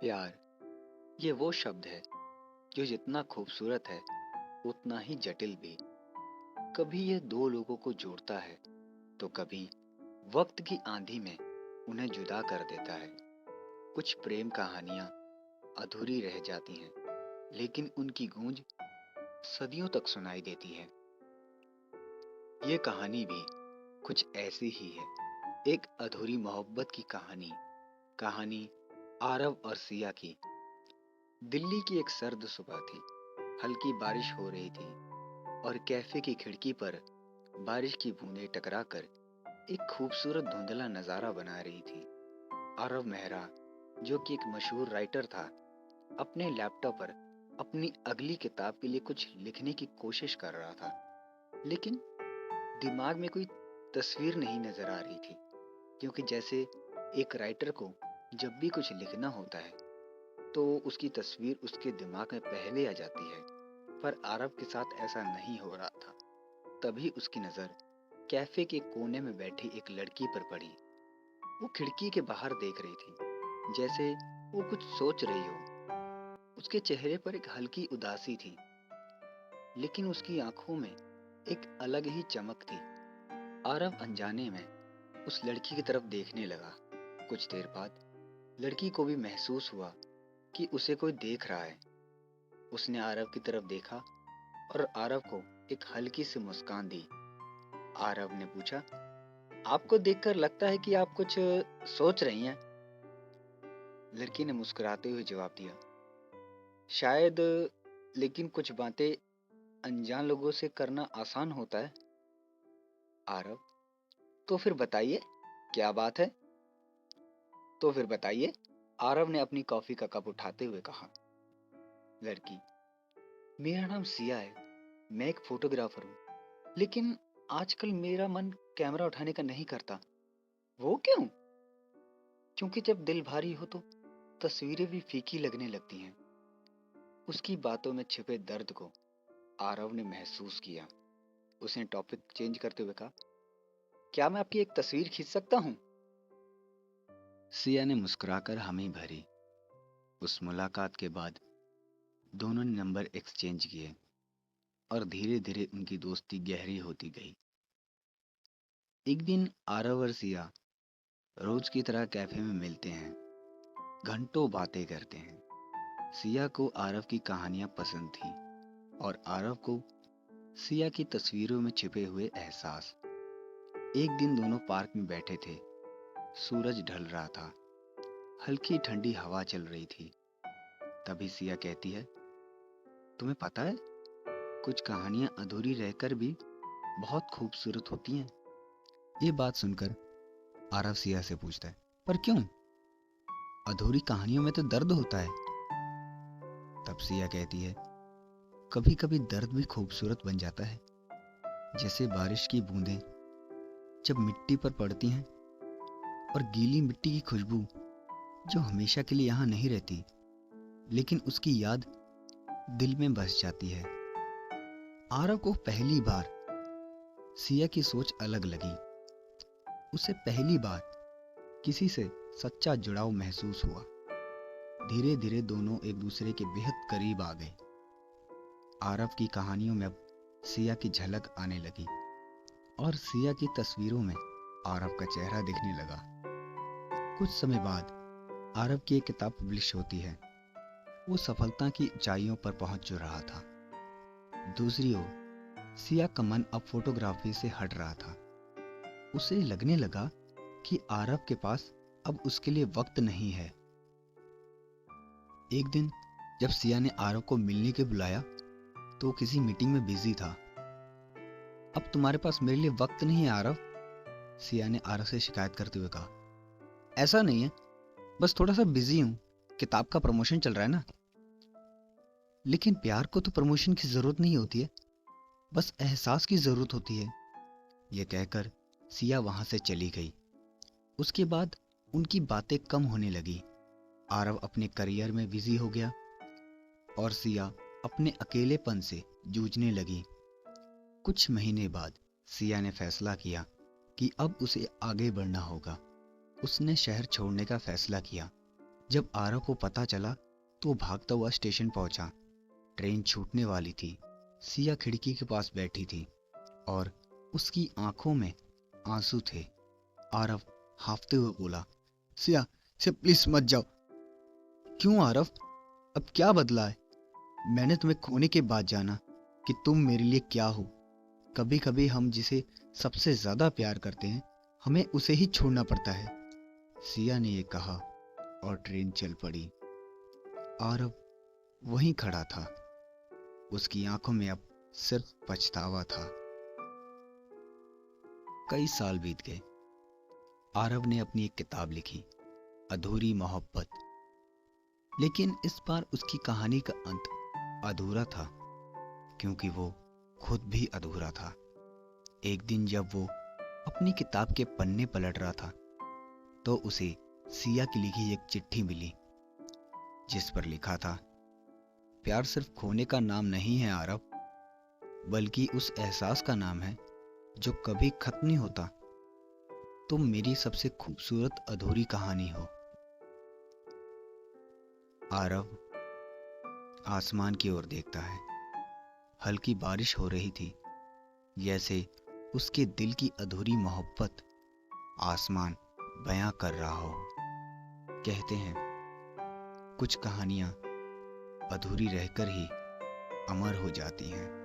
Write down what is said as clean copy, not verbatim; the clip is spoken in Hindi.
प्यार ये वो शब्द है जो जितना खूबसूरत है उतना ही जटिल भी। कभी ये दो लोगों को जोड़ता है तो कभी वक्त की आंधी में उन्हें जुदा कर देता है। कुछ प्रेम कहानियां अधूरी रह जाती हैं, लेकिन उनकी गूंज सदियों तक सुनाई देती है। ये कहानी भी कुछ ऐसी ही है, एक अधूरी मोहब्बत की कहानी। कहानी आरव और सिया की। दिल्ली की एक सर्द सुबह थी। हल्की बारिश हो रही थी और कैफे की खिड़की पर बारिश की बूंदें टकराकर एक खूबसूरत धुंधला नजारा बना रही थी। आरव मेहरा, जो कि एक मशहूर राइटर था, अपने लैपटॉप पर अपनी अगली किताब के लिए कुछ लिखने की कोशिश कर रहा था, लेकिन दिमाग में कोई तस्वीर नहीं नजर आ रही थी। क्योंकि जैसे एक राइटर को जब भी कुछ लिखना होता है तो उसकी तस्वीर उसके दिमाग में पहले आ जाती है, पर आरव के साथ ऐसा नहीं हो रहा था। तभी उसकी नजर कैफे के कोने में बैठी एक लड़की पर पड़ी। वो खिड़की के बाहर देख रही थी, जैसे वो कुछ सोच रही हो। उसके चेहरे पर एक हल्की उदासी थी, लेकिन उसकी आंखों में एक अलग ही चमक थी। आरव अनजाने में उस लड़की की तरफ देखने लगा। कुछ देर बाद लड़की को भी महसूस हुआ कि उसे कोई देख रहा है। उसने आरव की तरफ देखा और आरव को एक हल्की सी मुस्कान दी। आरव ने पूछा, आपको देखकर लगता है कि आप कुछ सोच रही हैं। लड़की ने मुस्कुराते हुए जवाब दिया, शायद, लेकिन कुछ बातें अनजान लोगों से करना आसान होता है। आरव, तो फिर बताइए, क्या बात है? तो फिर बताइए, आरव ने अपनी कॉफी का कप उठाते हुए कहा। लड़की, मेरा नाम सिया है, मैं एक फोटोग्राफर हूँ, लेकिन आजकल मेरा मन कैमरा उठाने का नहीं करता। वो क्यों? क्योंकि जब दिल भारी हो तो तस्वीरें भी फीकी लगने लगती हैं। उसकी बातों में छिपे दर्द को आरव ने महसूस किया। उसने टॉपिक चेंज करते हुए कहा, क्या मैं आपकी एक तस्वीर खींच सकता हूँ? सिया ने मुस्कुराकर हामी भरी। उस मुलाकात के बाद दोनों ने नंबर एक्सचेंज किए और धीरे धीरे उनकी दोस्ती गहरी होती गई। एक दिन आरव और सिया रोज की तरह कैफे में मिलते हैं, घंटों बातें करते हैं। सिया को आरव की कहानियां पसंद थी और आरव को सिया की तस्वीरों में छिपे हुए एहसास। एक दिन दोनों पार्क में बैठे थे। सूरज ढल रहा था, हल्की ठंडी हवा चल रही थी। तभी सिया कहती है, तुम्हें पता है, कुछ कहानियां अधूरी रहकर भी बहुत खूबसूरत होती हैं। ये बात सुनकर आरव सिया से पूछता है, पर क्यों? अधूरी कहानियों में तो दर्द होता है। तब सिया कहती है, कभी कभी दर्द भी खूबसूरत बन जाता है, जैसे बारिश की बूंदें जब मिट्टी पर पड़ती हैं और गीली मिट्टी की खुशबू जो हमेशा के लिए यहाँ नहीं रहती, लेकिन उसकी याद दिल में बस जाती है। आरव को पहली बार सिया की सोच अलग लगी। उसे पहली बार किसी से सच्चा जुड़ाव महसूस हुआ। धीरे धीरे दोनों एक दूसरे के बेहद करीब आ गए। आरव की कहानियों में अब सिया की झलक आने लगी और सिया की तस्वीरों में आरव का चेहरा दिखने लगा। कुछ समय बाद आरव की एक किताब पब्लिश होती है। वो सफलता की ऊंचाइयों पर पहुंच जो रहा था। दूसरी ओर सिया का मन अब फोटोग्राफी से हट रहा था। उसे लगने लगा कि आरव के पास अब उसके लिए वक्त नहीं है। एक दिन जब सिया ने आरव को मिलने के बुलाया तो वो किसी मीटिंग में बिजी था। अब तुम्हारे पास मेरे लिए वक्त नहीं है आरव, सिया ने आरव से शिकायत करते हुए कहा। ऐसा नहीं है, बस थोड़ा सा बिजी हूं, किताब का प्रमोशन चल रहा है ना। लेकिन प्यार को तो प्रमोशन की जरूरत नहीं होती है, बस एहसास की जरूरत होती है। यह कहकर सिया वहां से चली गई। उसके बाद उनकी बातें कम होने लगी। आरव अपने करियर में बिजी हो गया और सिया अपने अकेलेपन से जूझने लगी। कुछ महीने बाद सिया ने फैसला किया कि अब उसे आगे बढ़ना होगा। उसने शहर छोड़ने का फैसला किया जब आरव को पता चला तो वो भागता हुआ स्टेशन पहुंचा। ट्रेन छूटने वाली थी। सिया खिड़की के पास बैठी थी और उसकी आंखों में आंसू थे। आरव हांफते हुए बोला, सिया, सिया प्लीज मत जाओ। क्यों आरव, अब क्या बदला है? मैंने तुम्हें खोने के बाद जाना कि तुम मेरे लिए क्या हो। कभी कभी हम जिसे सबसे ज्यादा प्यार करते हैं, हमें उसे ही छोड़ना पड़ता है। सिया ने ये कहा और ट्रेन चल पड़ी। आरव वहीं खड़ा था। उसकी आंखों में अब सिर्फ पछतावा था। कई साल बीत गए। आरव ने अपनी एक किताब लिखी, अधूरी मोहब्बत। लेकिन इस बार उसकी कहानी का अंत अधूरा था, क्योंकि वो खुद भी अधूरा था। एक दिन जब वो अपनी किताब के पन्ने पलट रहा था तो उसे सिया की लिखी एक चिट्ठी मिली, जिस पर लिखा था, प्यार सिर्फ खोने का नाम नहीं है आरव, बल्कि उस एहसास का नाम है जो कभी खत्म नहीं होता। तुम मेरी सबसे खूबसूरत अधूरी कहानी हो। आरव आसमान की ओर देखता है। हल्की बारिश हो रही थी, जैसे उसके दिल की अधूरी मोहब्बत आसमान बयां कर रहा हो। कहते हैं कुछ कहानियां अधूरी रहकर ही अमर हो जाती हैं।